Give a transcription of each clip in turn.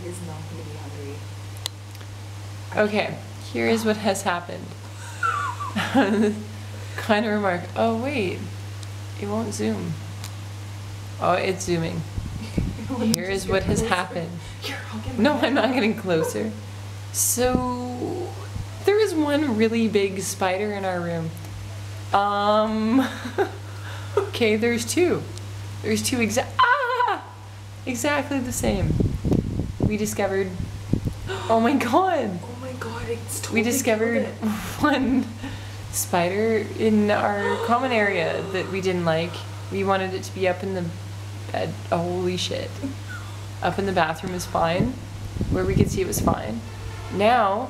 It is not going to be hungry. Okay, here is what has happened. Kind of remark. Oh wait, it won't zoom. Oh, it's zooming. Here is what has happened. No, I'm not getting closer. So there is one really big spider in our room. Okay, there's two. There's two exactly the same. We discovered. Oh my god. Oh my god, it's totally We discovered one spider in our common area that we didn't like. We wanted it to be up in the bed. Oh, holy shit. Up in the bathroom is fine. Where we could see it was fine. Now,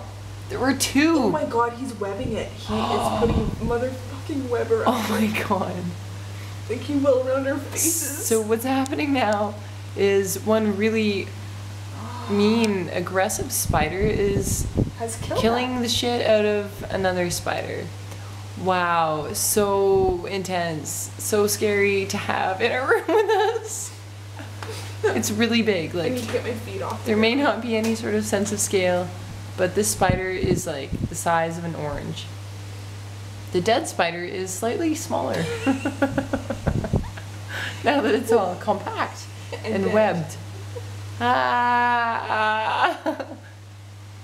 there were two. Oh my god, he's webbing it. He is putting motherfucking webber up. Oh my god. Like he will around our faces. So what's happening now is one really mean, aggressive spider is has killed killing the shit out of another spider. Wow, so intense, so scary to have in a room with us. It's really big. I Like, need to get my feet off. there may not be any sort of sense of scale, but this spider is like the size of an orange. The dead spider is slightly smaller. Now that it's all compact and dead. webbed.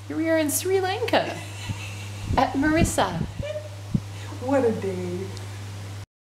Here we are in Sri Lanka at Marissa. What a day.